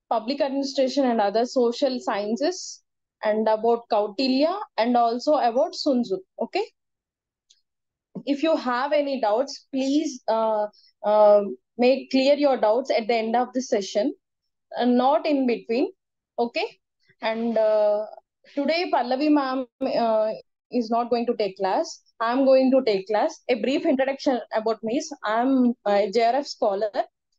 public administration and other social sciences, and about Kautilya, and also about Sun Tzu. Okay. If you have any doubts, please make clear your doubts at the end of the session, not in between. Okay. And today Pallavi ma'am is not going to take class. I'm going to take class. A brief introduction about me is I'm a JRF scholar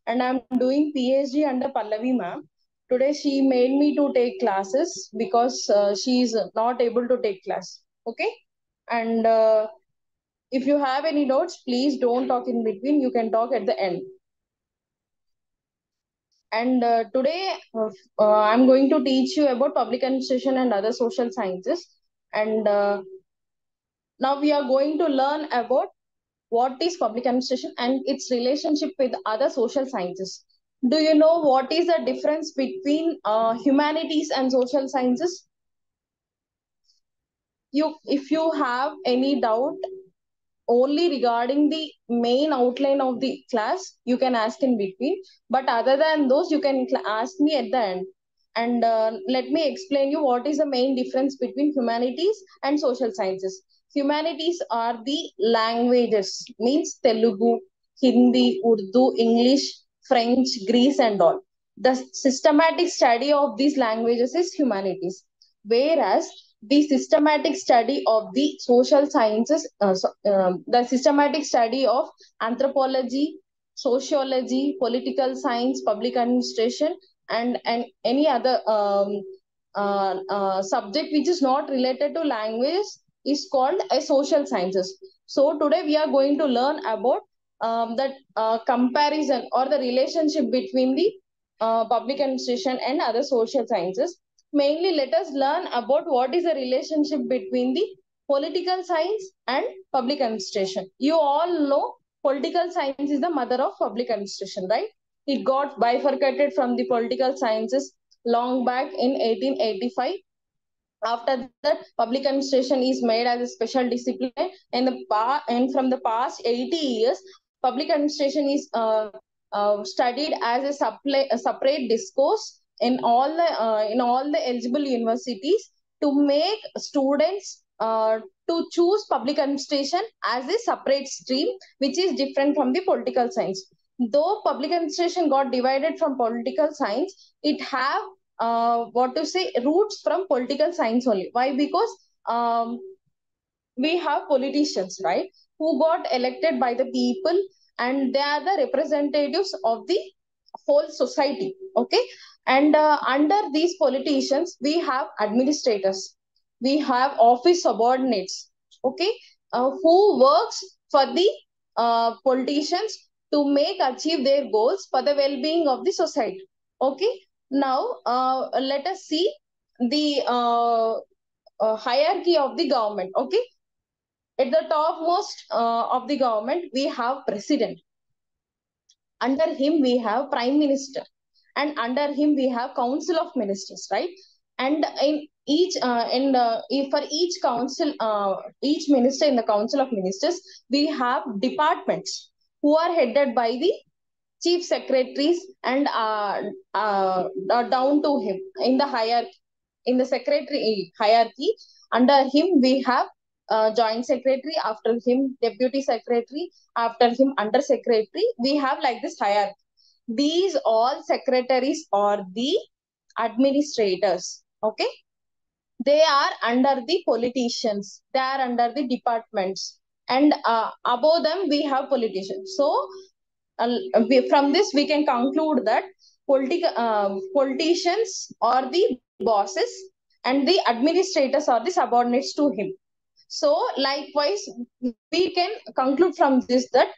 and I'm doing PhD under Pallavi ma'am. Today she made me to take classes because she is not able to take class. Okay. And if you have any doubts, please don't talk in between. You can talk at the end. And today, I'm going to teach you about public administration and other social sciences. And now we are going to learn about what is public administration and its relationship with other social sciences. Do you know what is the difference between humanities and social sciences? If you have any doubt only regarding the main outline of the class, you can ask in between. But other than those, you can ask me at the end. And let me explain you what is the main difference between humanities and social sciences. Humanities are the languages, means Telugu, Hindi, Urdu, English, French, Greece, and all. The systematic study of these languages is humanities. Whereas the systematic study of the social sciences, the systematic study of anthropology, sociology, political science, public administration, and any other subject which is not related to language is called a social sciences. So today we are going to learn about that comparison or the relationship between the public administration and other social sciences. Mainly, let us learn about what is the relationship between the political science and public administration. You all know political science is the mother of public administration, right? It got bifurcated from the political sciences long back in 1885. After that, public administration is made as a special discipline, and from the past 80 years, public administration is studied as a separate discourse in all the eligible universities to make students to choose public administration as a separate stream, which is different from the political science. Though public administration got divided from political science, it have what to say roots from political science only. Why? Because we have politicians, right, who got elected by the people, and they are the representatives of the whole society. Okay. And under these politicians we have administrators, we have office subordinates. Okay. Who works for the politicians to make achieve their goals for the well-being of the society. Okay. Now let us see the hierarchy of the government. Okay. At the topmost of the government, we have president. Under him, we have prime minister. And under him, we have council of ministers, right? And in each, for each council, each minister in the council of ministers, we have departments who are headed by the chief secretaries and down to him in the hierarchy. In the secretary hierarchy, under him we have joint secretary, after him deputy secretary, after him under secretary. We have like this hierarchy. These all secretaries are the administrators. Okay. They are under the politicians, they are under the departments, and above them we have politicians. So from this we can conclude that politicians are the bosses and the administrators are the subordinates to him. So likewise we can conclude from this that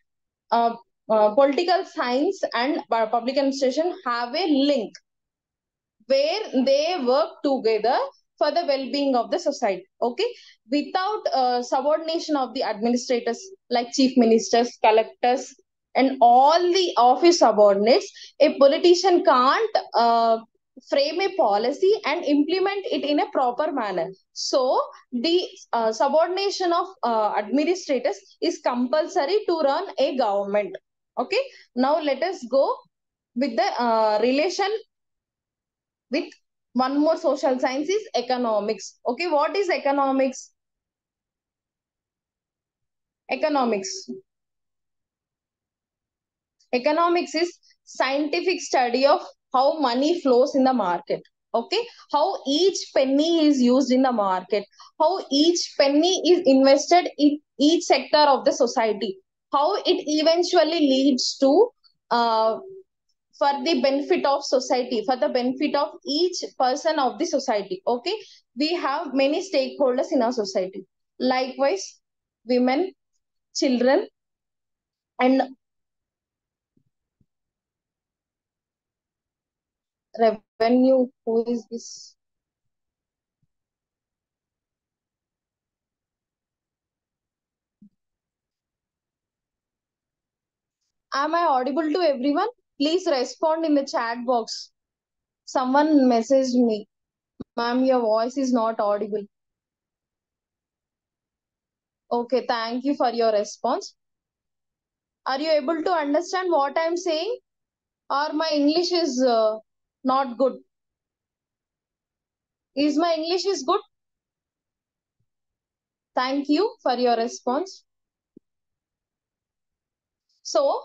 political science and public administration have a link where they work together for the well-being of the society. Okay. Without subordination of the administrators like chief ministers, collectors, and all the office subordinates, a politician can't frame a policy and implement it in a proper manner. So the subordination of administrators is compulsory to run a government. Okay. Now let us go with the relation with one more social science is economics. Okay, what is economics? Economics. Economics is scientific study of how money flows in the market. Okay, how each penny is used in the market, how each penny is invested in each sector of the society, how it eventually leads to for the benefit of society, for the benefit of each person of the society. Okay, we have many stakeholders in our society. Likewise, women, children, and revenue. Who is this? Am I audible to everyone? Please respond in the chat box. Someone messaged me. Ma'am, your voice is not audible. Okay, thank you for your response. Are you able to understand what I'm saying? Or my English is not good? Is my English is good? Thank you for your response. So,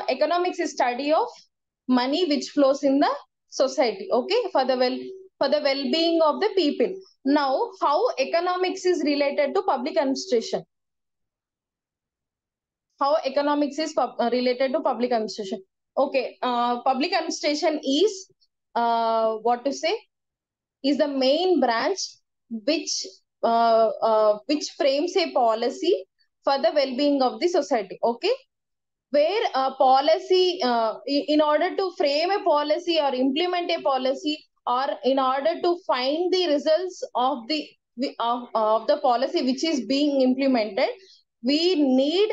economics is study of money which flows in the society. Okay, for the well-being of the people. Now, how economics is related to public administration? How economics is related to public administration? Okay, public administration is what to say is the main branch which which frames a policy for the well-being of the society. Okay, where a policy in order to frame a policy or implement a policy, or in order to find the results of the policy which is being implemented, we need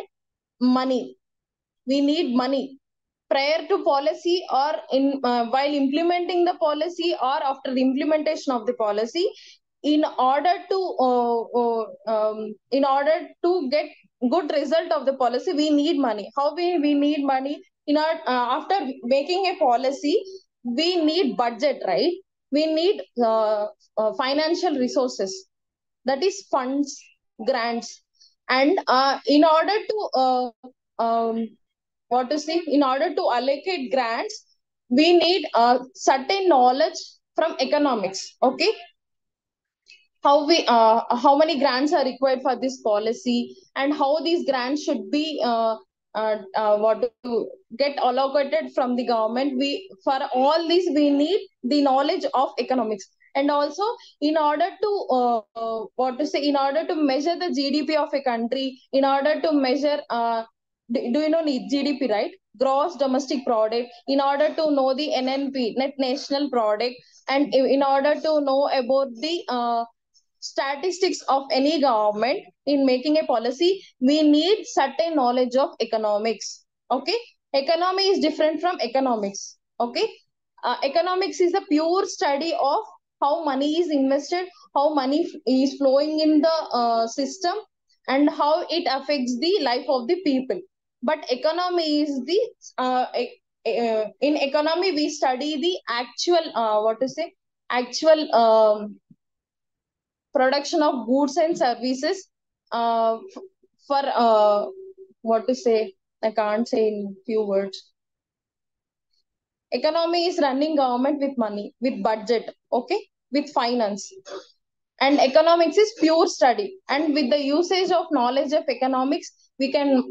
money. We need money prior to policy, or in while implementing the policy, or after the implementation of the policy. In order to get good result of the policy, we need money. How we need money? In our after making a policy, we need budget, right? We need financial resources, that is funds, grants. And in order to what to say in order to allocate grants, we need certain knowledge from economics. Okay, how many grants are required for this policy, and how these grants should be what to get allocated from the government. We For all this we need the knowledge of economics. And also, in order to what to say in order to measure the GDP of a country, in order to measure do you know GDP, right? Gross domestic product. In order to know the NNP, net national product, and in order to know about the statistics of any government in making a policy, we need certain knowledge of economics. Okay, economy is different from economics. Okay, economics is a pure study of how money is invested, how money is flowing in the system, and how it affects the life of the people. But economy is the in economy we study the actual what to say actual production of goods and services for what to say I can't say in few words. Economy is running government with money, with budget. Okay, with finance. And economics is pure study, and with the usage of knowledge of economics, we can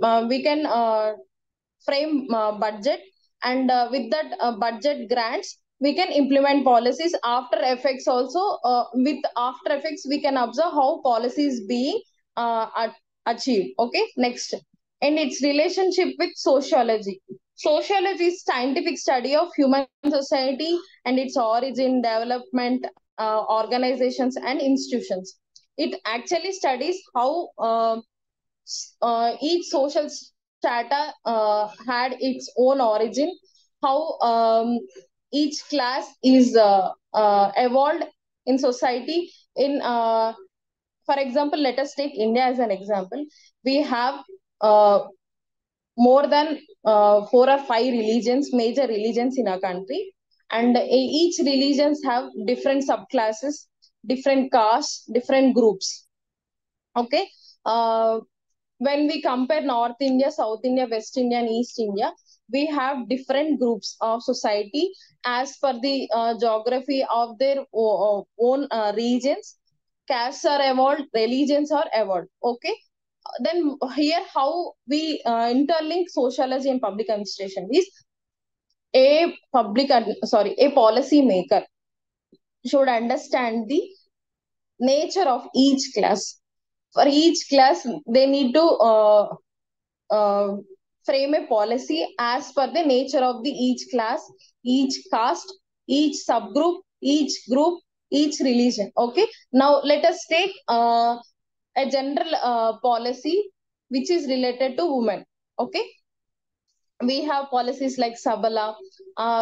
frame budget. And with that budget grants, we can implement policies. After effects also, with after effects we can observe how policy is being achieved. Okay, next. And its relationship with sociology. Sociology is scientific study of human society and its origin, development, organizations and institutions. It actually studies how each social strata had its own origin, how each class is evolved in society. In For example, let us take India as an example. We have more than 4 or 5 religions, major religions in our country. and each religions have different subclasses, different castes, different groups. Okay. uh, when we compare North India, South India, West India, and East India, we have different groups of society as per the geography of their own regions. Castes are evolved, religions are evolved. Okay. Then here how we interlink sociology and public administration is a policy maker should understand the nature of each class. For each class, they need to uh, frame a policy as per the nature of the each class, each caste, each subgroup, each group, each religion. Okay. Now let us take a general policy which is related to women. Okay. We have policies like Sabala,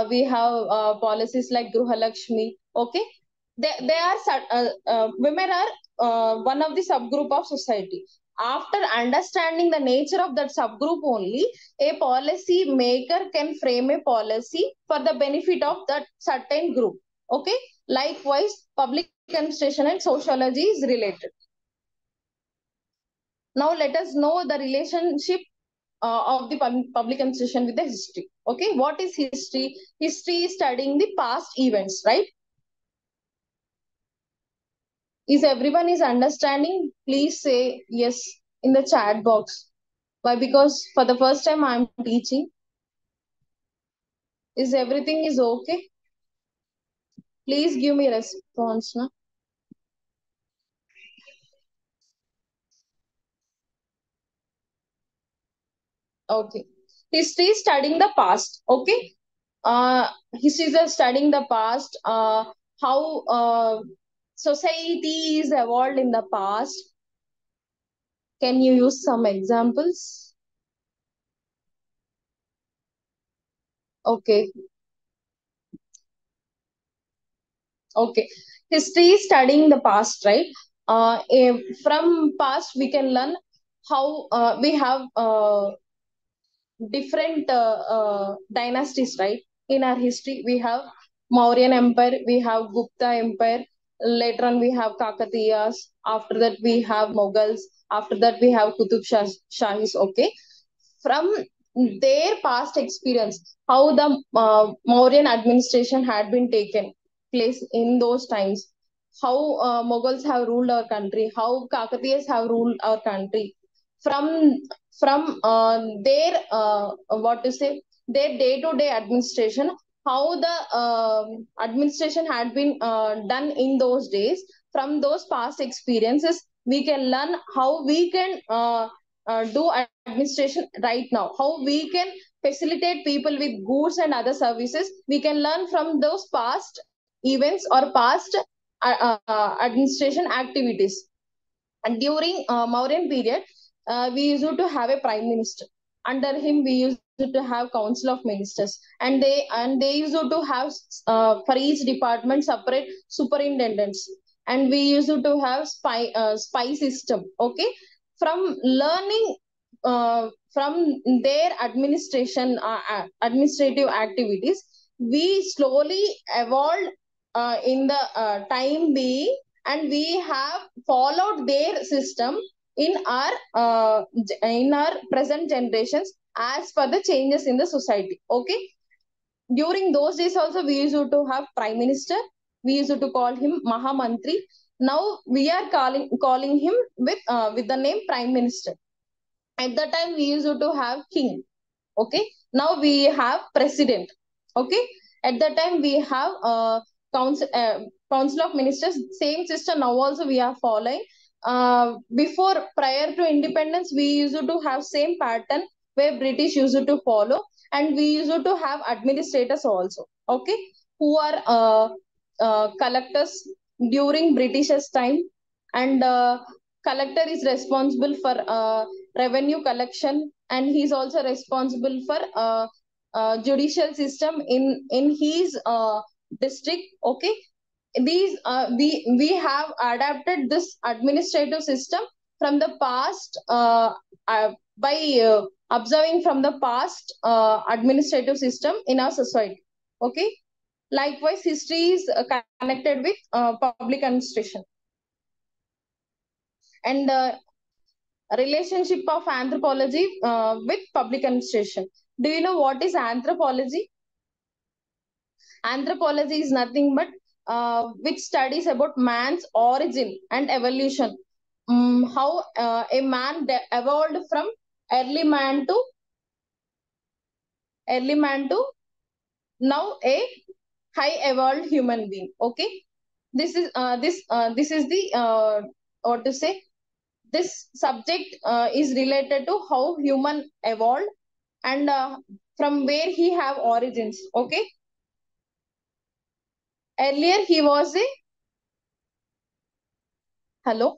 we have policies like Gruhalakshmi. Okay. They are women are one of the subgroup of society. After understanding the nature of that subgroup only, a policy maker can frame a policy for the benefit of that certain group. Okay. Likewise, public administration and sociology is related. Now let us know the relationship of the public administration with the history. Okay, what is history? History is studying the past events, right? Is everyone is understanding? Please say yes in the chat box. Why? Because for the first time I am teaching. Is everything is okay? Please give me a response. Na? Okay. History is studying the past. Okay. History is studying the past. How society is evolved in the past. Can you use some examples? Okay. Okay. History is studying the past, right? From past, we can learn how we have different dynasties, right? In our history, we have Mauryan Empire, we have Gupta Empire. Later on, we have Kakatiyas. After that, we have Mughals. After that, we have Shahis. Okay. From their past experience, how the Mauryan administration had been taken place in those times, how Mughals have ruled our country, how Kakatiyas have ruled our country. From their what to say, their day-to-day administration, how the administration had been done in those days. From those past experiences, we can learn how we can do administration right now, how we can facilitate people with goods and other services. We can learn from those past events or past administration activities. And during Mauryan period, we used to have a prime minister. Under him, we used to have council of ministers, and they used to have for each department separate superintendents, and we used to have spy system. Okay, from learning from their administrative activities, we slowly evolved in the time being, and we have followed their system in our present generations as per the changes in the society. Okay, during those days also we used to have prime minister. We used to call him Mahamantri. Now we are calling him with the name prime minister. At that time we used to have king. Okay, now we have president. Okay, at that time we have council council of ministers. Same system now also we are following. Before, prior to independence, we used to have same pattern where British used to follow, and we used to have administrators also. Okay, who are collectors during British's time. And collector is responsible for revenue collection, and he's also responsible for judicial system in his district. Okay, these we have adapted this administrative system from the past by observing from the past administrative system in our society. Okay, Likewise, history is connected with public administration. And relationship of anthropology with public administration. Do you know what is anthropology? Anthropology is nothing but which studies about man's origin and evolution. How a man evolved from early man to early man to now a high evolved human being. Okay, this is the what to say. This subject is related to how human evolved and from where he have origins. Okay, earlier he was a hello.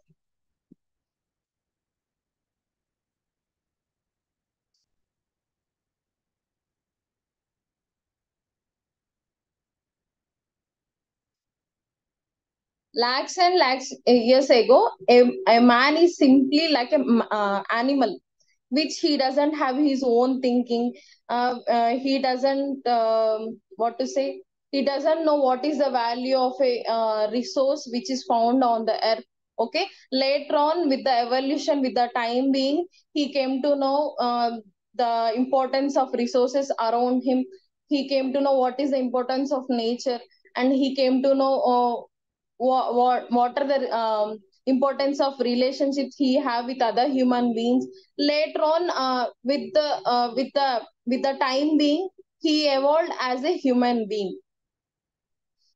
Lakhs and lakhs years ago, a man is simply like a animal, which he doesn't have his own thinking. He doesn't what to say. He doesn't know what is the value of a resource which is found on the earth. Okay. Later on, with the evolution, with the time being, he came to know the importance of resources around him. He came to know what is the importance of nature, and he came to know what are the importance of relationships he have with other human beings. Later on, with the time being, he evolved as a human being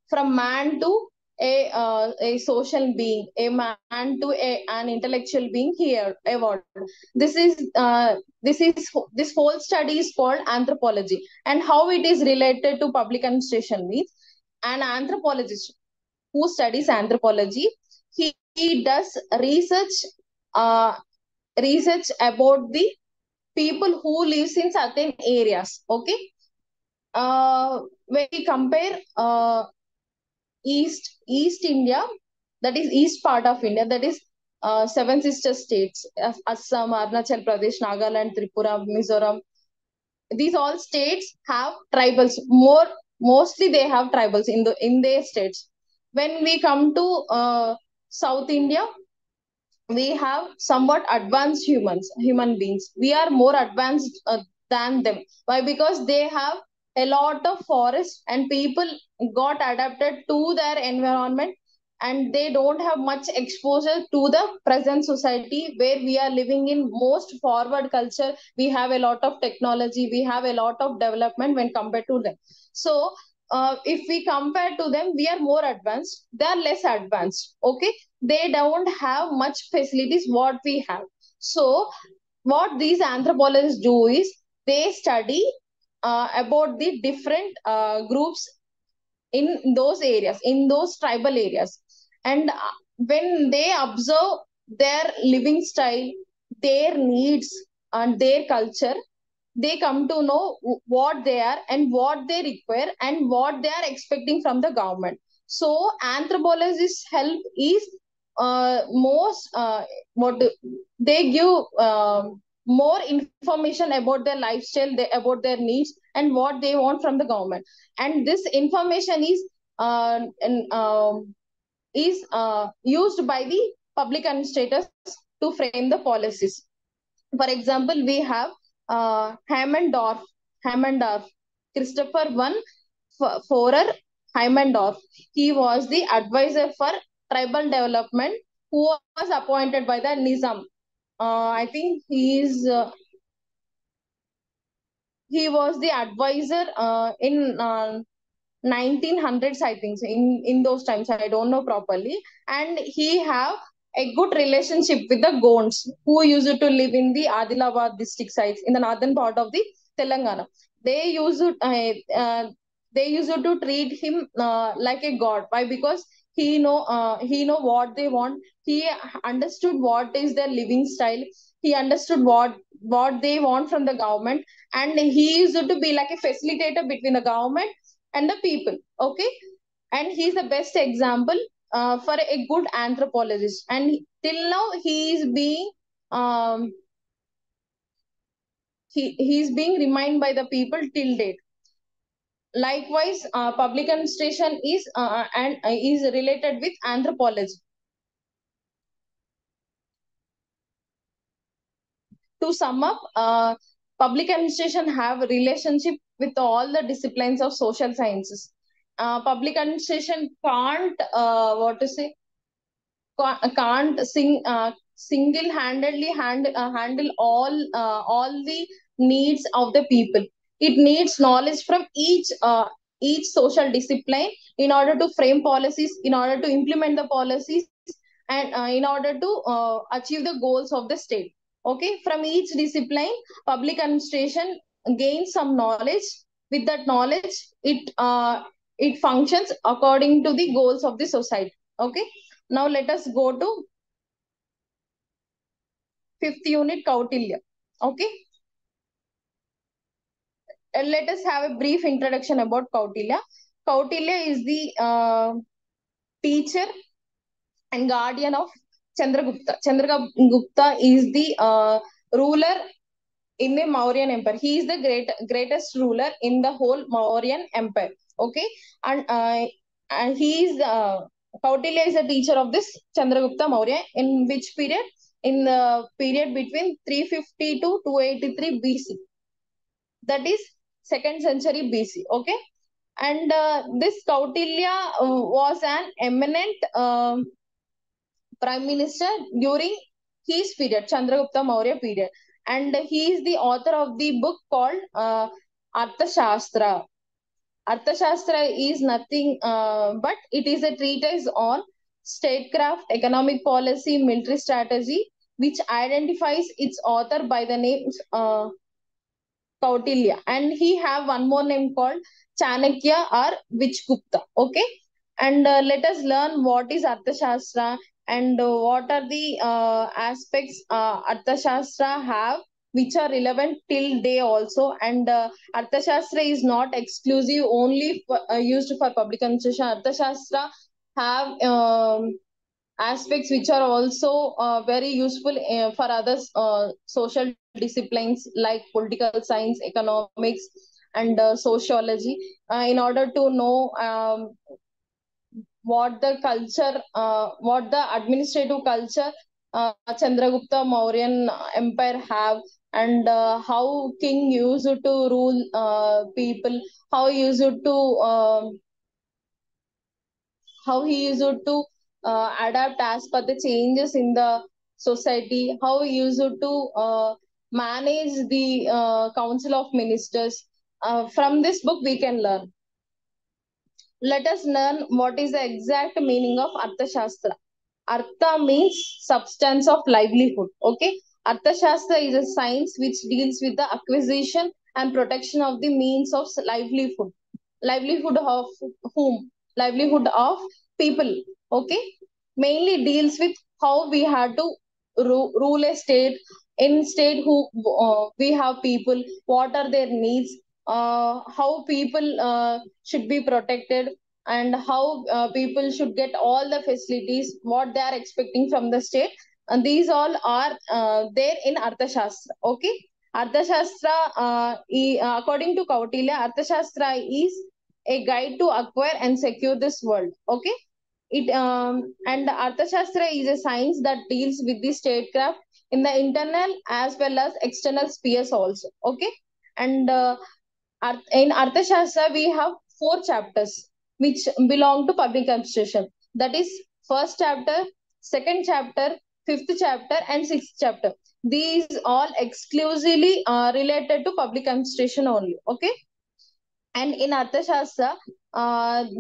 from man to a social being, a man to an intellectual being. He evolved. This is this whole study is called anthropology, and how it is related to public administration means an anthropologist who studies anthropology, he does uh, research about the people who lives in certain areas. Okay, when we compare East India, that is east part of India, that is seven sister states: Assam, Arunachal Pradesh, Nagaland, Tripura, Mizoram. These all states have tribals. Mostly they have tribals in their states. When we come to South India, we have somewhat advanced human beings. We are more advanced than them. Why? Because they have a lot of forest, and people got adapted to their environment, and they don't have much exposure to the present society where we are living in most forward culture. We have a lot of technology, we have a lot of development when compared to them. So if we compare to them, we are more advanced, they are less advanced. Okay, they don't have much facilities what we have. So what these anthropologists do is they study about the different groups in those areas, in those tribal areas. And when they observe their living style, their needs, and their culture, they come to know what they are and what they require and what they are expecting from the government. So anthropologists help is most what they give more information about their lifestyle, about their needs and what they want from the government. And this information is used by the public administrators to frame the policies. For example, we have Hammondorf, Christopher one Forer Hammondorf. He was the advisor for tribal development who was appointed by the Nizam. I think he was the advisor in 1900s, I think, so in those times. I don't know properly. And he have a good relationship with the Gonds who used to live in the Adilabad district sites in the northern part of the Telangana. They used to, they used to treat him like a god. Why? Because he know what they want. He understood what is their living style. He understood what they want from the government, and he used to be like a facilitator between the government and the people. Okay, and he's the best example for a good anthropologist. And till now um, he's being reminded by the people till date. Likewise, public administration is related with anthropology. To sum up, public administration have a relationship with all the disciplines of social sciences. Public administration can't what to say can't single-handedly handle all the needs of the people. It needs knowledge from each social discipline in order to frame policies, in order to implement the policies, and in order to achieve the goals of the state. Okay, from each discipline, public administration gains some knowledge. With that knowledge, it functions according to the goals of the society. Okay, now let us go to fifth unit, Kautilya. Okay, and let us have a brief introduction about Kautilya. Kautilya is the teacher and guardian of Chandragupta. Chandragupta is the ruler in the Mauryan Empire. He is the greatest ruler in the whole Mauryan Empire. Okay, and he is Kautilya is a teacher of this Chandragupta Maurya. In which period? In the period between 350 to 283 BC. That is second century BC. Okay, and this Kautilya was an eminent prime minister during his period, Chandragupta Maurya period. And he is the author of the book called Arthashastra. Arthashastra is nothing but it is a treatise on statecraft, economic policy, military strategy, which identifies its author by the name Kautilya. And he have one more name called Chanakya or Vichgupta. Okay. And let us learn what is Arthashastra and what are the aspects Arthashastra have which are relevant till day also. And Arthashastra is not exclusive only for, used for public administration. Arthashastra have aspects which are also very useful for other social disciplines like political science, economics, and sociology, in order to know what the administrative culture Chandragupta Mauryan Empire have, and how king used to rule people, how he used to how he used to adapt as per the changes in the society, how he used to manage the council of ministers. From this book, we can learn. Let us learn what is the exact meaning of Arthashastra. Artha means substance of livelihood. Okay. Arthashastra is a science which deals with the acquisition and protection of the means of livelihood. Livelihood of whom? Livelihood of people. Okay. Mainly deals with how we have to rule a state. In state, who we have people, what are their needs, how people should be protected, and how people should get all the facilities what they are expecting from the state. And these all are there in Arthashastra. Okay, Arthashastra, according to Kautilya, Arthashastra is a guide to acquire and secure this world. Okay, it and Arthashastra is a science that deals with the statecraft in the internal as well as external spheres also. Okay, and in Arthashastra, we have four chapters which belong to public administration. That is first chapter, second chapter, fifth chapter, and sixth chapter. These all exclusively related to public administration only. Okay, and in Arthashastra,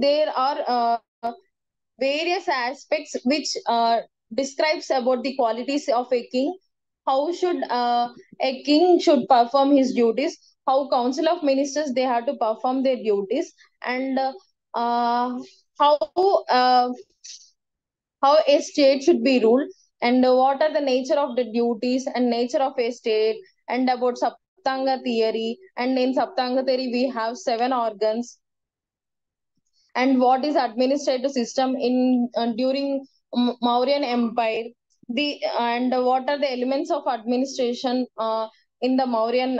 there are various aspects which describes about the qualities of a king, how should a king should perform his duties, how council of ministers they have to perform their duties, and uh, how uh, how a state should be ruled, and what are the nature of the duties and nature of a state, and about Saptanga theory. And in Saptanga theory we have seven organs, and what is administrative system in during Mauryan Empire, the and what are the elements of administration in the Mauryan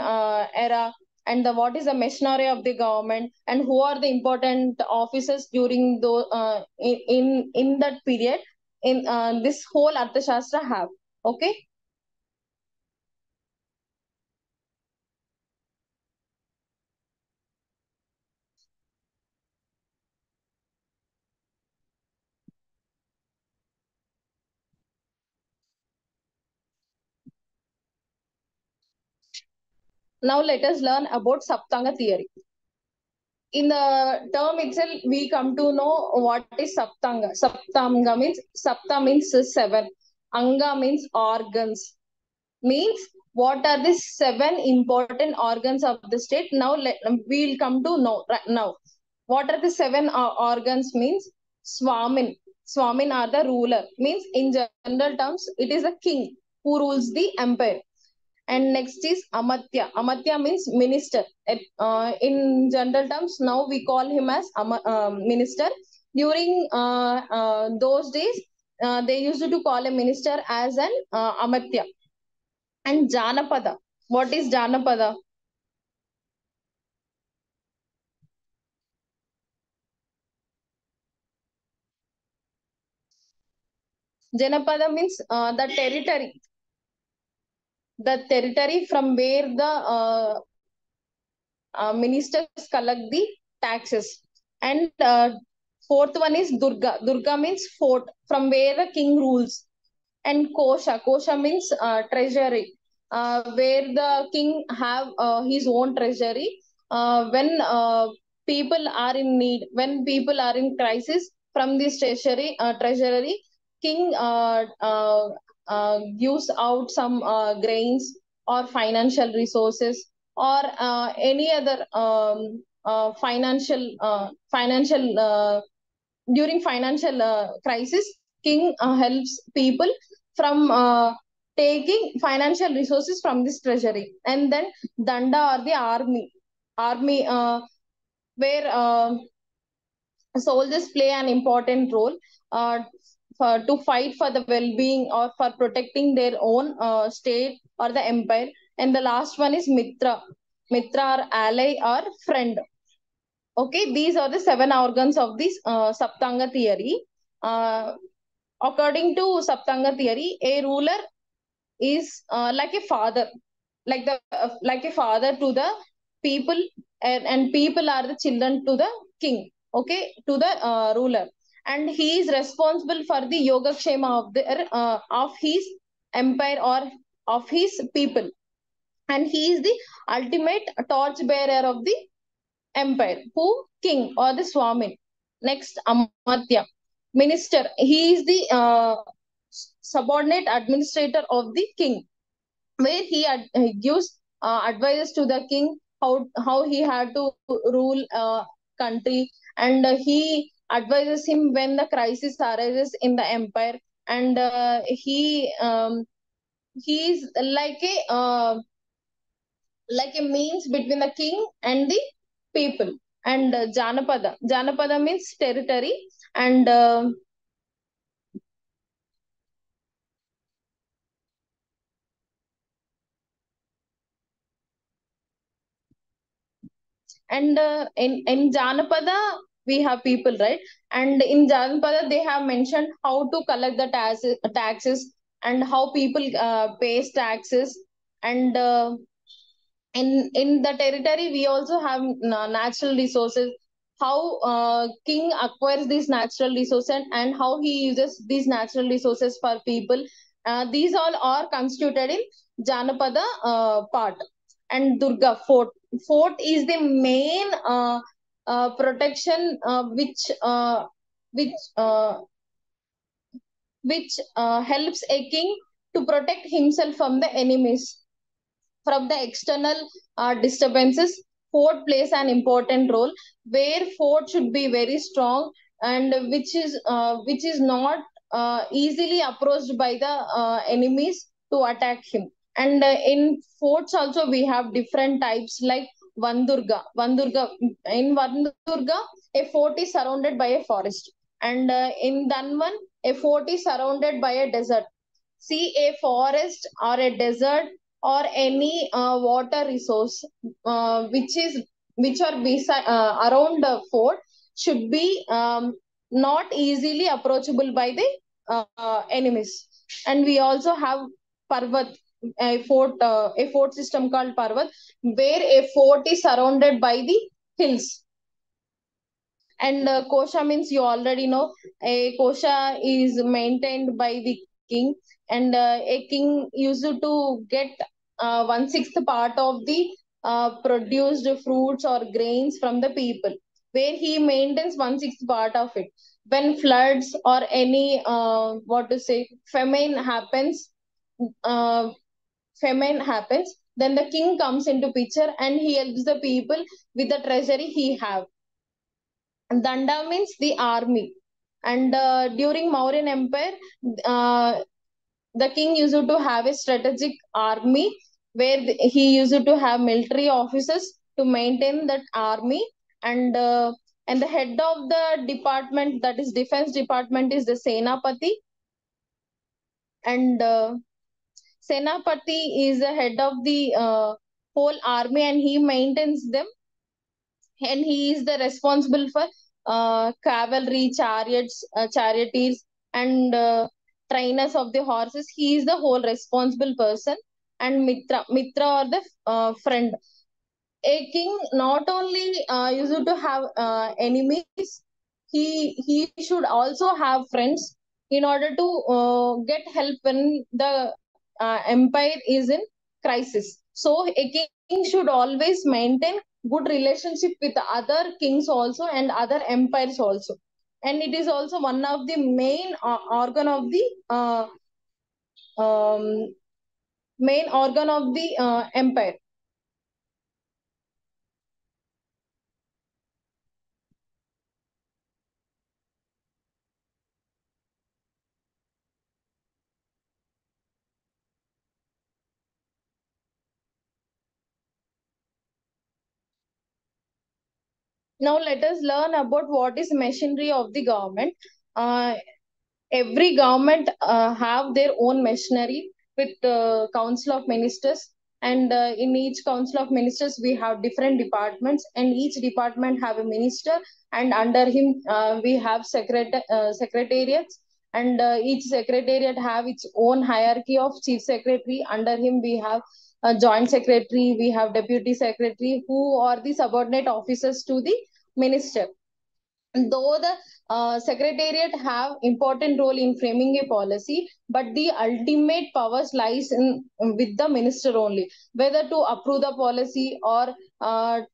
era, and what is the machinery of the government, and who are the important officers during the in that period, in this whole Arthashastra have. Okay. Now let us learn about Saptanga theory. In the term itself, we come to know what is Saptanga. Saptanga means, Sapta means seven. Anga means organs. Means what are the seven important organs of the state? Now we'll come to know right now. What are the seven organs means? Swamin. Swamin are the ruler. Means in general terms, it is a king who rules the empire. And next is Amatya. Amatya means minister. In general terms, now we call him as minister. During those days, they used to call a minister as an Amatya. And Janapada. What is Janapada? Janapada means the territory from where the ministers collect the taxes. And fourth one is Durga. Durga means fort, from where the king rules. And Kosha. Kosha means treasury, where the king have his own treasury. When people are in need, when people are in crisis, from this treasury, king gives out some grains or financial resources, or any other financial during financial crisis. King helps people from taking financial resources from this treasury. And then Danda, or the army, where soldiers play an important role uh, to fight for the well-being or for protecting their own state or the empire. And the last one is Mitra. Mitra or ally or friend. Okay, these are the seven organs of this Saptanga theory. Uh, According to Saptanga theory, a ruler is like a father, like a father to the people, and people are the children to the king. Okay, to the ruler, and he is responsible for the yogakshema of his empire or of his people, and he is the ultimate torch bearer of the empire. Who? King or the Swamin. Next, Amatya. Minister. He is the subordinate administrator of the king, where he gives advices to the king how he had to rule country, and he advises him when the crisis arises in the empire. And he is like a means between the king and the people. And Janapada means territory. And in Janapada, we have people, right? And in Janapada, they have mentioned how to collect the taxes, and how people pays taxes. And in the territory, we also have natural resources. How king acquires these natural resources, and how he uses these natural resources for people. These all are constituted in Janapada part. And Durga, fort is the main protection, which helps a king to protect himself from the enemies, from the external disturbances. Fort plays an important role, where fort should be very strong, and which is not easily approached by the enemies to attack him. And in forts also, we have different types, like Vandurga. In Vandurga, a fort is surrounded by a forest. And in Danvan, a fort is surrounded by a desert. See, a forest or a desert or any water resource which are beside around the fort should be not easily approachable by the enemies. And we also have Parvat, a fort system called Parvat, where a fort is surrounded by the hills. And kosha means you already know. A kosha is maintained by the king, and a king used to get 1/6 part of the produced fruits or grains from the people, where he maintains 1/6 part of it. When floods or any what to say uh, famine happens, then the king comes into picture and he helps the people with the treasury he have. Danda means the army. And during Mauryan Empire, uh, the king used to have a strategic army where he used to have military officers to maintain that army. And and the head of the department, that is defense department, is the Senapati. And Senapati is the head of the whole army, and he maintains them, and he is the responsible for cavalry, charioteers, and trainers of the horses. He is the whole responsible person. And Mitra or the friend. A king not only used to have enemies, he should also have friends in order to get help when the empire is in crisis. So a king should always maintain good relationship with other kings also and other empires also. And it is also one of the main organ of the um, empire. Now let us learn about what is machinery of the government. Uh, every government have their own machinery with council of ministers, and in each council of ministers we have different departments, and each department have a minister, and under him we have secretariats, and each secretariat have its own hierarchy of chief secretary. Under him we have a joint secretary, we have deputy secretary, who are the subordinate officers to the minister. Though the secretariat have important role in framing a policy, but the ultimate powers lies in with the minister only, whether to approve the policy or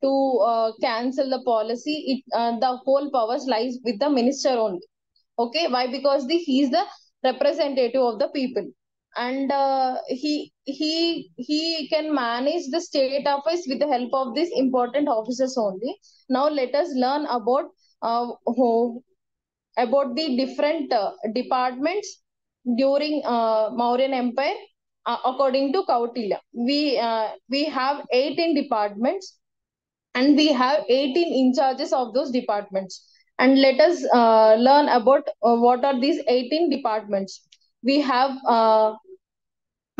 to cancel the policy. The whole powers lies with the minister only. Okay, why? Because he is the representative of the people, and he can manage the state affairs with the help of these important officers only. Now let us learn about the different departments during Mauryan Empire. According to Kautilya, we have 18 departments, and we have 18 in charges of those departments. And let us learn about what are these 18 departments. We have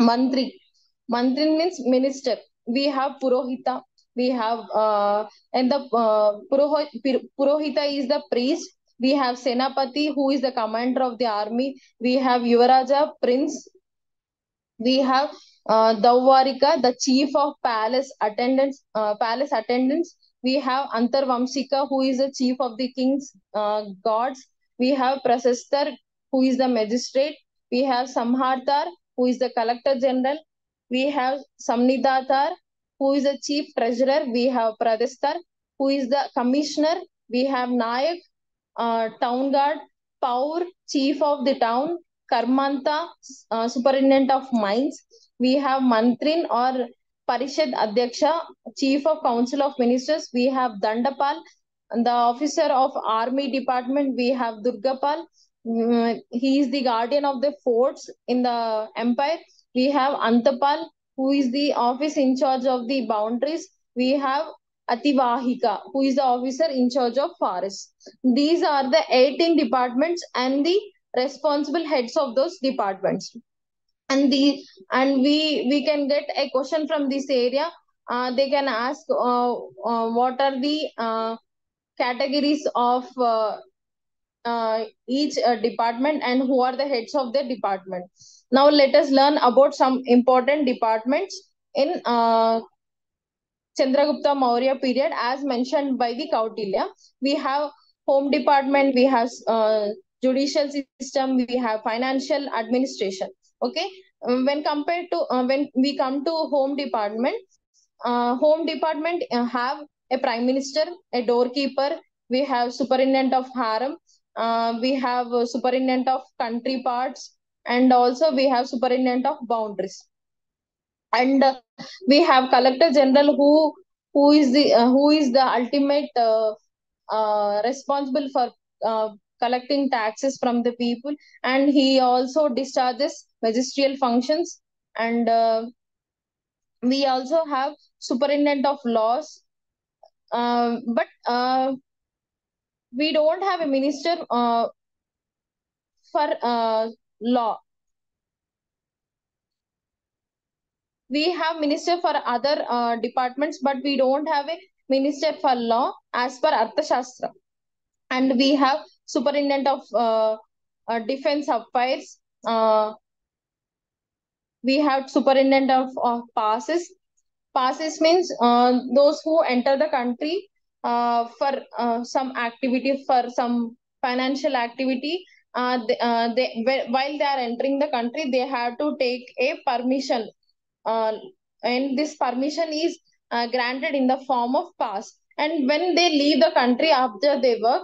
mantri. Mantri means minister. We have purohita. We have and the purohita is the priest. We have senapati, who is the commander of the army. We have yuvaraja, prince. We have Dauvarika, the chief of palace attendants. We have Antarvamsika, who is the chief of the king's guards. We have Prasastar, who is the magistrate. We have Samhartar, who is the collector general. We have Samnidatar, who is the chief treasurer. We have Pradestar, who is the commissioner. We have Nayak, town guard, Paur, chief of the town, Karmanta, superintendent of mines. We have Mantrin or Parishad Adhyaksha, chief of council of ministers. We have Dandapal, the officer of army department. We have Durgapal. He is the guardian of the forts in the empire. We have Antapal, who is the office in charge of the boundaries. We have Ativahika, who is the officer in charge of forests. These are the 18 departments and the responsible heads of those departments. and we can get a question from this area. They can ask what are the categories of each department and who are the heads of the department. Now let us learn about some important departments in Chandragupta Maurya period, as mentioned by the Kautilya. We have home department, we have judicial system, we have financial administration. Okay, when compared to when we come to home department have a prime minister, a doorkeeper, we have superintendent of harem, we have superintendent of country parts, and also we have superintendent of boundaries. And we have collector general who is the ultimate responsible for uh, collecting taxes from the people, and he also discharges magisterial functions. And we also have superintendent of laws, but we don't have a minister for law. We have minister for other departments, but we don't have a minister for law as per Arthashastra. And we have superintendent of defense affairs. We have superintendent of passes. Passes means those who enter the country for some activity, for some financial activity. While they are entering the country, they have to take a permission, uh, and this permission is granted in the form of pass. And when they leave the country after they work,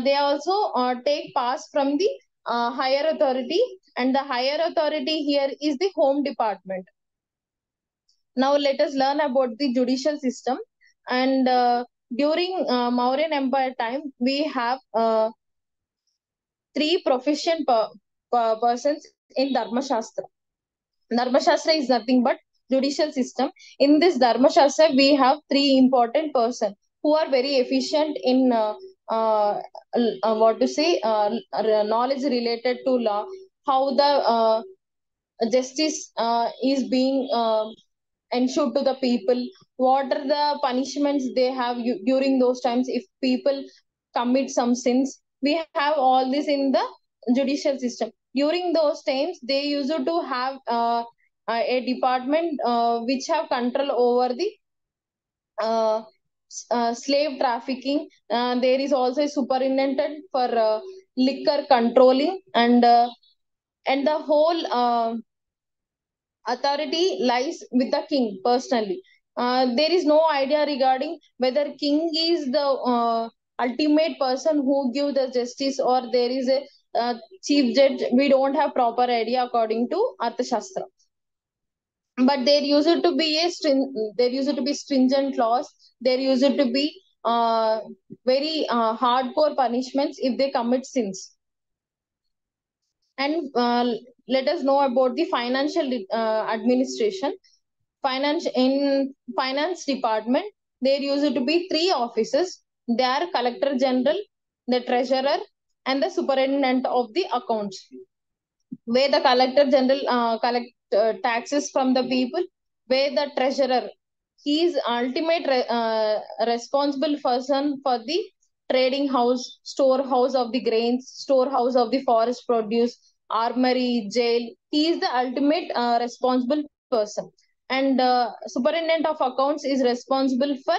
they also take pass from the higher authority, and the higher authority here is the home department. Now let us learn about the judicial system. And during Mauryan Empire time, we have three persons in Dharma Shastra. Dharma Shastra is nothing but judicial system. In this Dharma Shastra, we have three important persons who are very efficient in what to say knowledge related to law, how the justice is being ensured to the people, what are the punishments they have during those times if people commit some sins. We have all this in the judicial system. During those times, they used to have a department which have control over the uh, slave trafficking. There is also a superintendent for liquor controlling, and the whole authority lies with the king personally. There is no idea regarding whether king is the ultimate person who gives the justice, or there is a chief judge. We don't have proper idea according to Arthashastra. But there used to be stringent laws. There used to be very hardcore punishments if they commit sins. And let us know about the financial administration. Finance department, there used to be three offices. They are collector general, the treasurer, and the superintendent of the accounts, where the collector general collect taxes from the people, where the treasurer, he is ultimate responsible person for the trading house, storehouse of the grains, storehouse of the forest produce, armory, jail. He is the ultimate responsible person. And superintendent of accounts is responsible for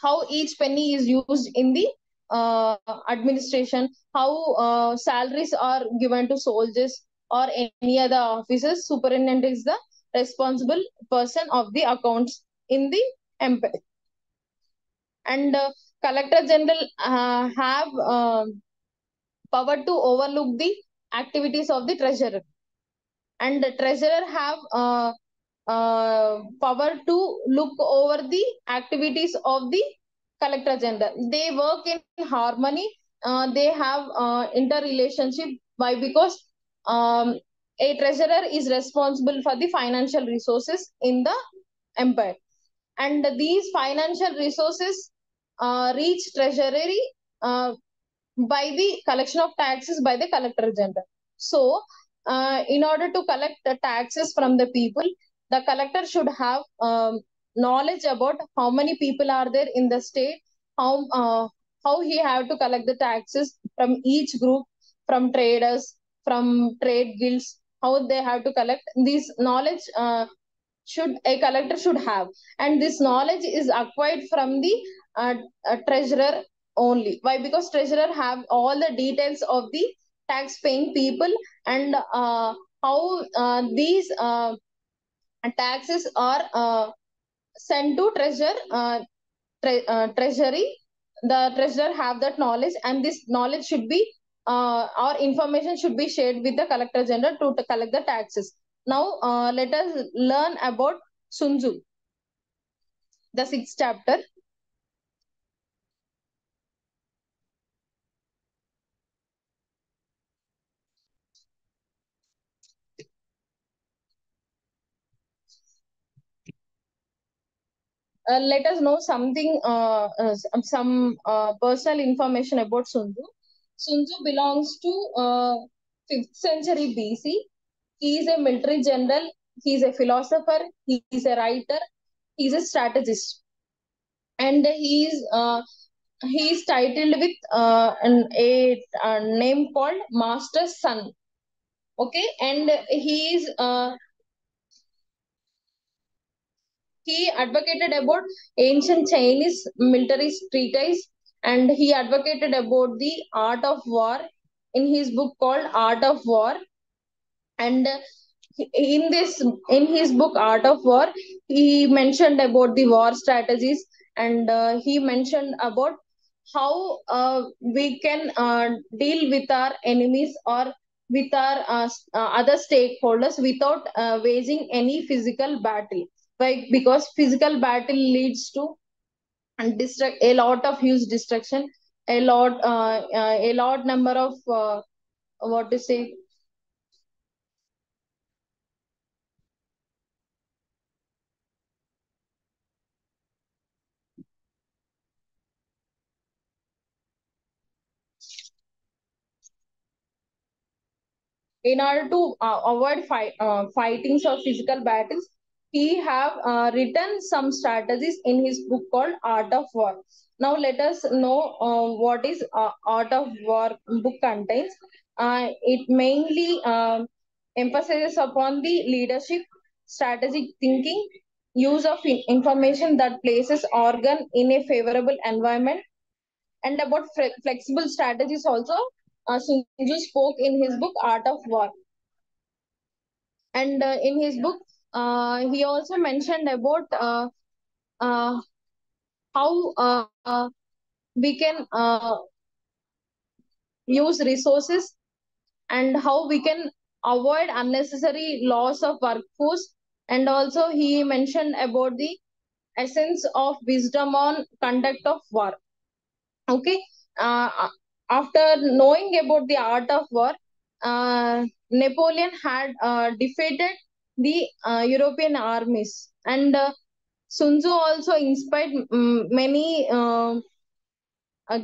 how each penny is used in the administration, how salaries are given to soldiers or any other officers. Superintendent is the responsible person of the accounts in the empire. And collector general have power to overlook the activities of the treasurer, and the treasurer have power to look over the activities of the collector general. They work in harmony. They have interrelationship. Why? Because a treasurer is responsible for the financial resources in the empire, and these financial resources reach treasury uh, by the collection of taxes by the collector general. So in order to collect the taxes from the people, the collector should have knowledge about how many people are there in the state, how how he have to collect the taxes from each group, from traders, from trade guilds, how they have to collect this knowledge. Should a collector should have, and this knowledge is acquired from the uh, treasurer only. Why? Because treasurer have all the details of the tax paying people, and how these taxes are sent to treasury. The treasurer have that knowledge, and this knowledge should be or information should be shared with the collector general to collect the taxes. Now let us learn about Sun Tzu, the sixth chapter. Let us know something, some personal information about Sun Tzu. Sun Tzu belongs to 5th century BC. He is a military general. He is a philosopher. He is a writer. He is a strategist, and he is titled with a name called Master Sun. Okay, and he advocated about ancient Chinese military treatise, and he advocated about the art of war in his book called Art of War. And in this, in his book Art of War, he mentioned about the war strategies, and he mentioned about how we can deal with our enemies or with our other stakeholders without waging any physical battle. Like, because physical battle leads to and destruct a lot of huge destruction, a lot number of what to say, in order to avoid fightings or physical battles. He have written some strategies in his book called Art of War. Now let us know what is Art of War book contains. It mainly emphasizes upon the leadership, strategic thinking, use of information that places organ in a favorable environment, and about flexible strategies also. Sun Tzu spoke in his book Art of War. And in his book, he also mentioned about uh, how we can use resources, and how we can avoid unnecessary loss of workforce. And also he mentioned about the essence of wisdom on conduct of war. Okay, after knowing about the art of war, Napoleon had defeated the European armies, and Sun Tzu also inspired many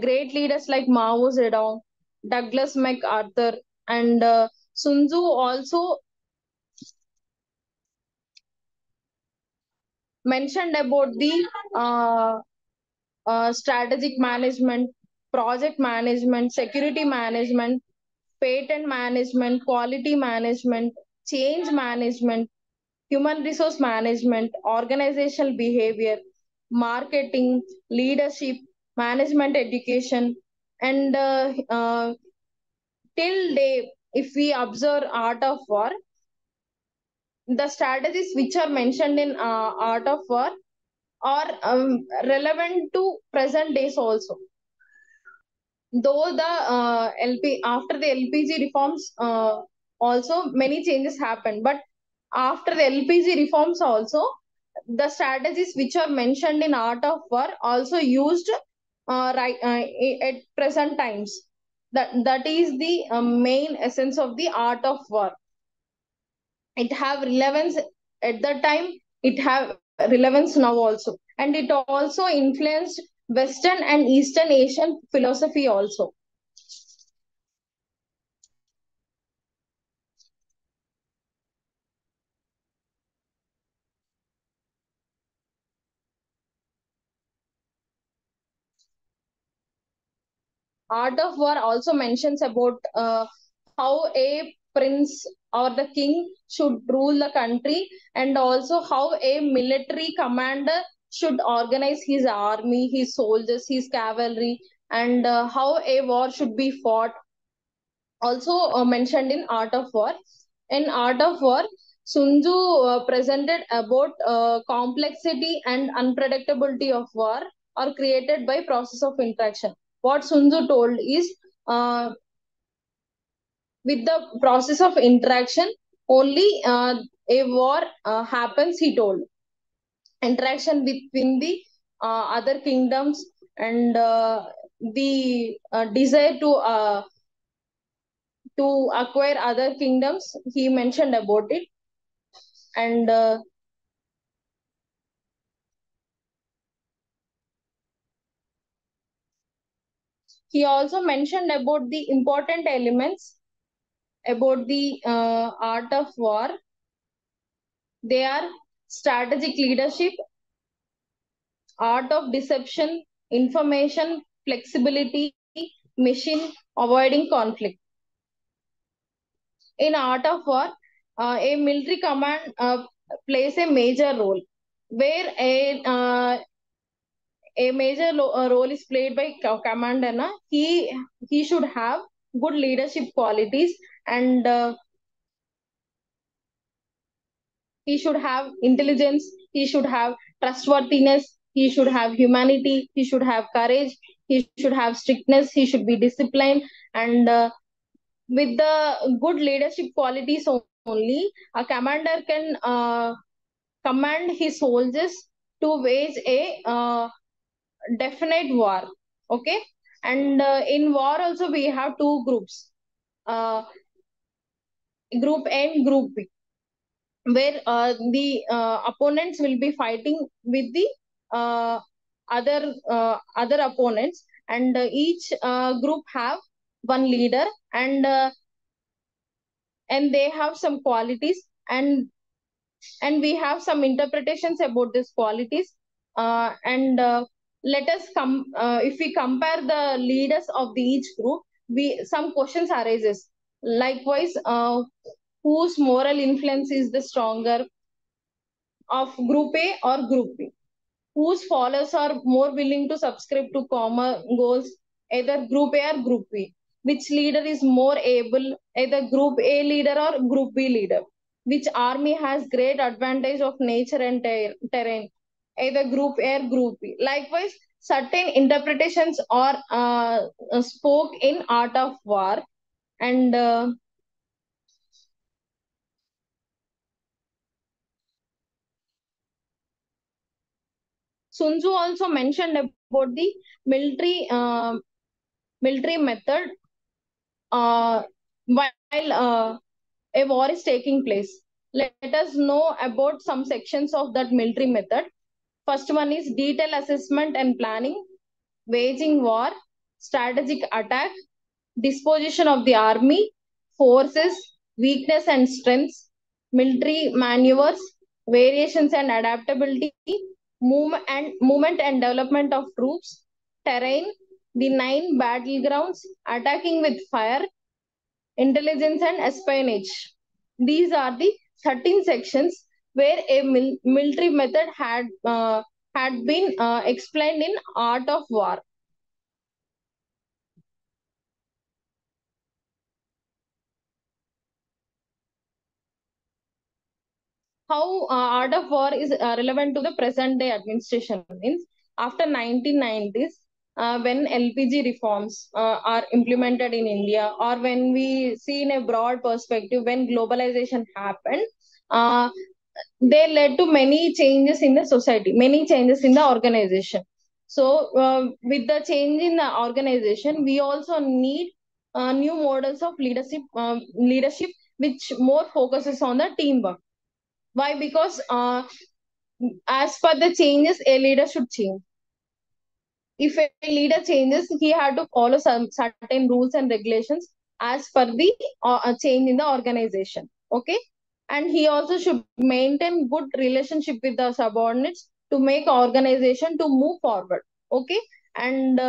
great leaders like Mao Zedong, Douglas MacArthur, and Sun Tzu also mentioned about the uh, strategic management, project management, security management, patent management, quality management, change management, human resource management, organizational behavior, marketing, leadership, management education, and till day, if we observe art of war, the strategies which are mentioned in art of war are relevant to present days also. Though the LP after the LPG reforms, also many changes happened, but after the LPG reforms also, the strategies which are mentioned in art of war also used right at present times. That is the main essence of the art of war. It have relevance at that time, it have relevance now also, and it also influenced Western and Eastern Asian philosophy also. Art of War also mentions about how a prince or the king should rule the country, and also how a military commander should organize his army, his soldiers, his cavalry, and how a war should be fought. Also mentioned in Art of War. In Art of War, Sun Tzu presented about complexity and unpredictability of war are created by process of interaction. What Sun Tzu told is, with the process of interaction, only a war happens, he told. Interaction between the other kingdoms and the desire to acquire other kingdoms, he mentioned about it. And he also mentioned about the important elements about the art of war. They are strategic leadership, art of deception, information, flexibility, mission, avoiding conflict. In art of war, a military command plays a major role, where a major role is played by commander. Na? He should have good leadership qualities, and he should have intelligence, he should have trustworthiness, he should have humanity, he should have courage, he should have strictness, he should be disciplined. And with the good leadership qualities only, a commander can command his soldiers to wage a definite war. Okay. And in war also we have two groups, uh, group A and group B, where the opponents will be fighting with the uh, other opponents, and each group have one leader, and they have some qualities, and we have some interpretations about these qualities. And let us come if we compare the leaders of the each group, we some questions arises. Likewise, whose moral influence is the stronger, of group A or group B? Whose followers are more willing to subscribe to common goals, either group A or group B? Which leader is more able, either group A leader or group B leader? Which army has great advantage of nature and terrain, either group A or group B? Likewise, certain interpretations are spoke in art of war. And Sun Tzu also mentioned about the military military method while a war is taking place. Let us know about some sections of that military method. First one is detail assessment and planning, waging war, strategic attack, disposition of the army, forces, weakness and strengths, military maneuvers, variations and adaptability, movement and development of troops, terrain, the nine battlegrounds, attacking with fire, intelligence and espionage. These are the 13 sections where a military method had been explained in art of war. How art of war is relevant to the present day administration means, after 1990s, when LPG reforms are implemented in India, or when we see in a broad perspective, when globalization happened, uh, they led to many changes in the society, many changes in the organization. So with the change in the organization, we also need new models of leadership which more focuses on the teamwork. Why? Because as per the changes, a leader should change. If a leader changes, he had to follow some certain rules and regulations as per the change in the organization. Okay. And he also should maintain good relationship with the subordinates to make organization to move forward. Okay. And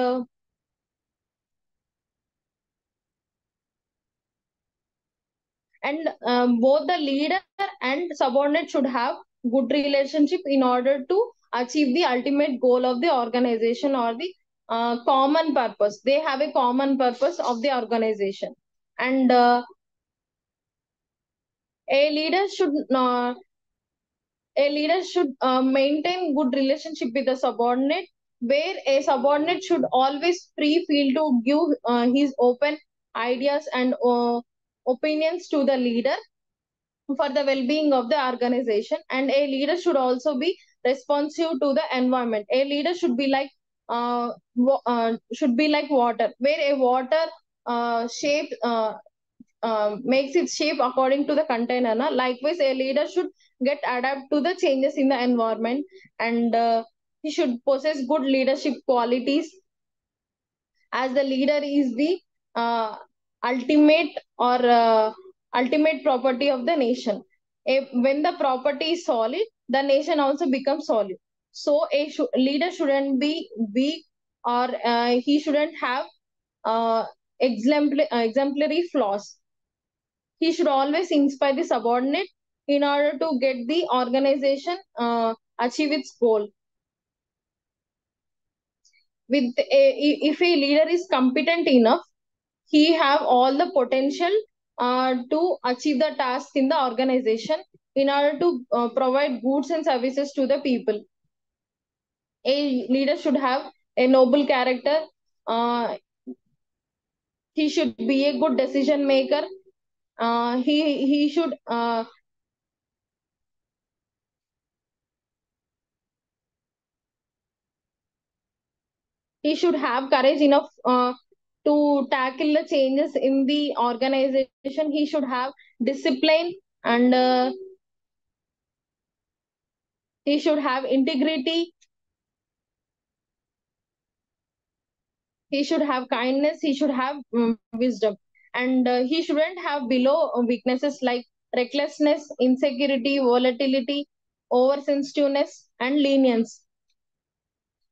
And both the leader and subordinate should have good relationship in order to achieve the ultimate goal of the organization, or the common purpose. They have a common purpose of the organization. And a leader should maintain good relationship with the subordinate, where a subordinate should always free feel to give his open ideas and opinions to the leader for the well-being of the organization. And a leader should also be responsive to the environment. A leader should be like water, where a water shape makes its shape according to the container. Na? Likewise, a leader should get adapt to the changes in the environment, and he should possess good leadership qualities, as the leader is the uh, ultimate or ultimate property of the nation. When the property is solid, the nation also becomes solid. So a leader shouldn't be weak, or he shouldn't have exemplary flaws. He should always inspire the subordinate in order to get the organization achieve its goal. If a leader is competent enough, he have all the potential to achieve the task in the organization in order to provide goods and services to the people. A leader should have a noble character. He should be a good decision maker. He should he should have courage enough to tackle the changes in the organization. He should have discipline, and he should have integrity. He should have kindness. He should have wisdom, and he shouldn't have below weaknesses like recklessness, insecurity, volatility, oversensitiveness, and lenience.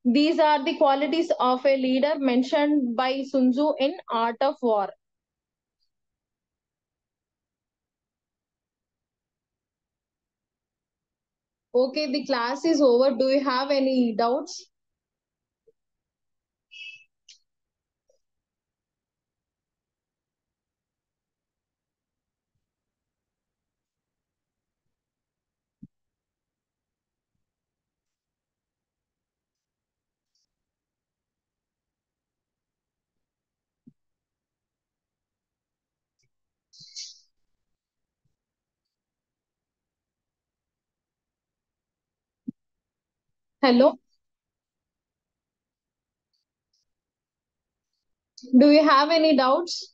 These are the qualities of a leader mentioned by Sun Tzu in Art of War. Okay, the class is over. Do you have any doubts? Hello. Do you have any doubts?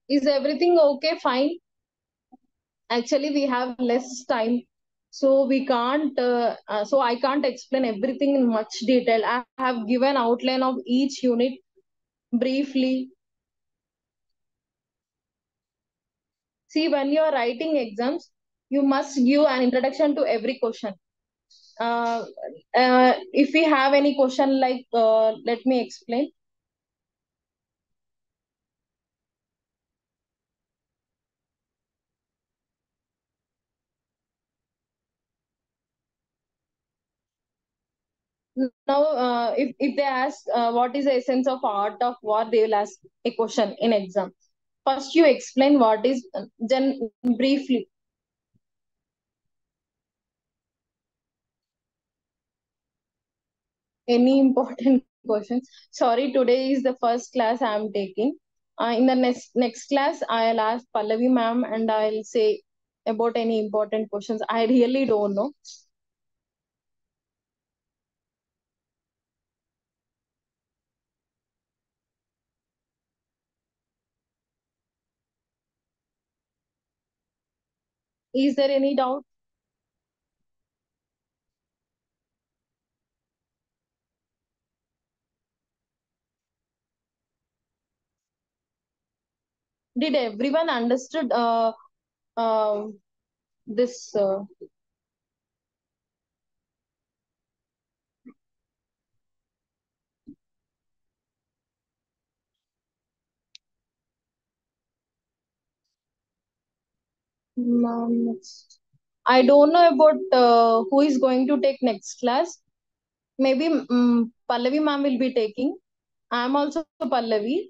Is everything okay? Fine. Actually, we have less time, so we can't. So I can't explain everything in much detail. I have given outline of each unit briefly. See, when you are writing exams, you must give an introduction to every question. Uh, if we have any question, like, let me explain. Now, if they ask what is the essence of art of war, they will ask a question in exam. First, you explain what is, then briefly. Any important questions? Sorry, today is the first class I am taking. In the next class, I'll ask Pallavi ma'am, and I'll say about any important questions. I really don't know. Is there any doubt? Did everyone understood uh, this? Next. I don't know about who is going to take next class. Maybe Pallavi ma'am will be taking. I am also Pallavi.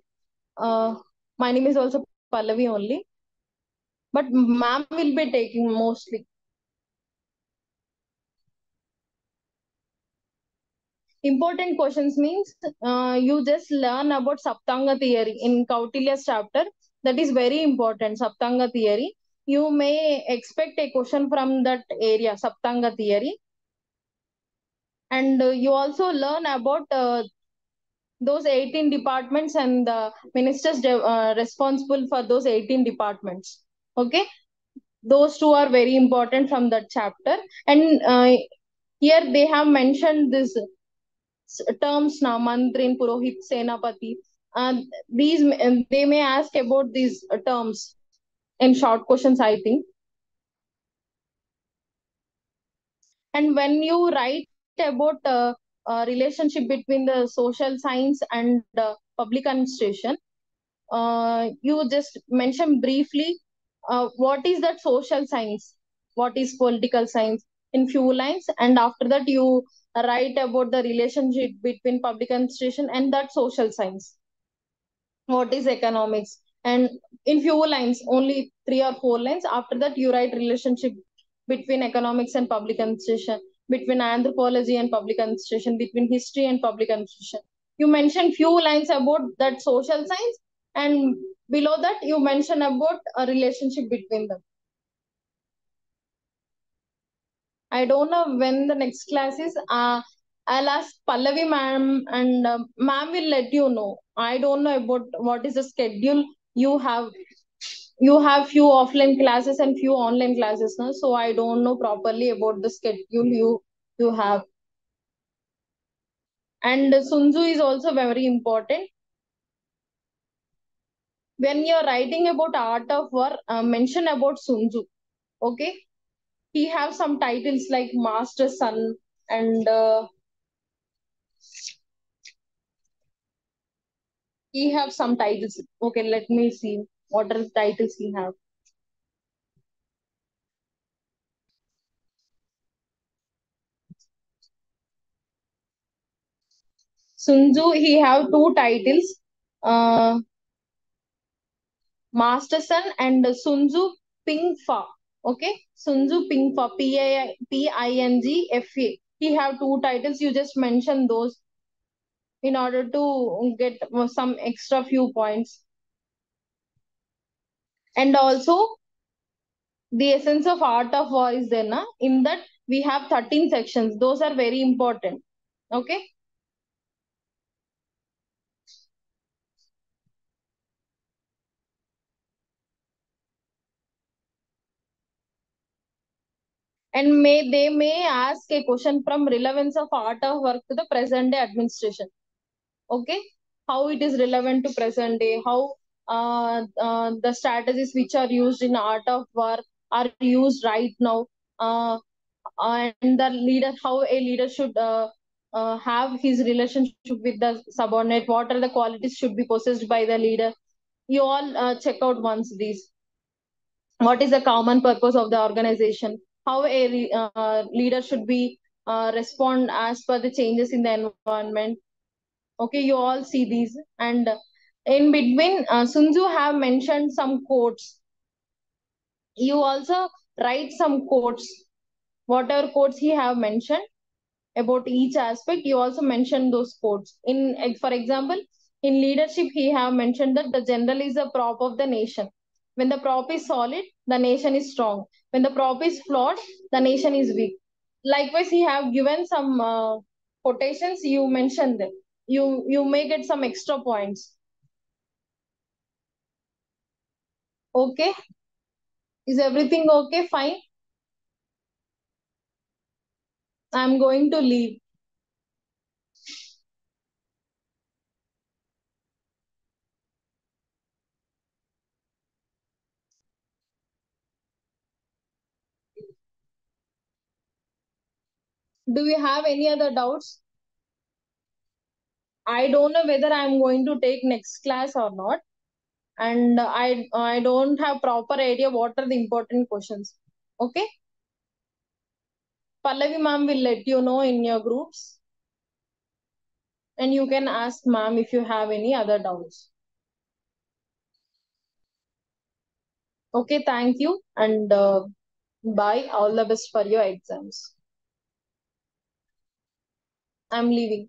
Uh, my name is also Pallavi only. But ma'am will be taking mostly. Important questions means you just learn about Saptanga theory in Kautilya's chapter. That is very important, Saptanga theory. You may expect a question from that area, Saptanga theory. And you also learn about those 18 departments and the ministers responsible for those 18 departments. Okay, those two are very important from that chapter. And here they have mentioned this terms now, mantrin, purohit, senapati. These they may ask about these terms in short questions, I think. And when you write about relationship between the social science and public administration, you just mention briefly what is that social science, what is political science in few lines, and after that you write about the relationship between public administration and that social science, what is economics, and in few lines, only 3 or 4 lines. After that you write relationship between economics and public administration, between anthropology and public administration, between history and public administration. You mention few lines about that social science, and below that you mention about a relationship between them. I don't know when the next class is. I'll ask Pallavi ma'am, and ma'am will let you know. I don't know about what is the schedule you have. You have few offline classes and few online classes, no? So I don't know properly about the schedule you have. And Sun Tzu is also very important. When you're writing about art of war, mention about Sun Tzu. Okay, he have some titles like Master Son, and he have some titles. Okay, let me see what are the titles he have. Sun Tzu, he have two titles, uh, Master Son and Sun Tzu Ping Fa. Okay, Sun Tzu Ping Fa, Pingfa. He have two titles. You just mention those in order to get some extra few points. And also, the essence of art of war is there, na? In that we have 13 sections. Those are very important. Okay, and they may ask a question from relevance of art of work to the present day administration. Okay, how it is relevant to present day, how the strategies which are used in art of war are used right now, uh, and the leader, how a leader should have his relationship with the subordinate, what are the qualities should be possessed by the leader. You all check out once these, what is the common purpose of the organization, how a leader should be respond as per the changes in the environment. Okay, you all see these. And in between, Sun Tzu have mentioned some quotes. You also write some quotes, whatever quotes he have mentioned about each aspect. You also mention those quotes. In for example, in leadership, he have mentioned that the general is the prop of the nation. When the prop is solid, the nation is strong. When the prop is flawed, the nation is weak. Likewise, he have given some quotations. You mention them. You may get some extra points. Okay. Is everything okay? Fine. I'm going to leave. Do you have any other doubts? I don't know whether I'm going to take next class or not, and I don't have proper idea what are the important questions. Okay, Pallavi ma'am will let you know in your groups, and you can ask ma'am if you have any other doubts. Okay, thank you, and bye. All the best for your exams. I'm leaving.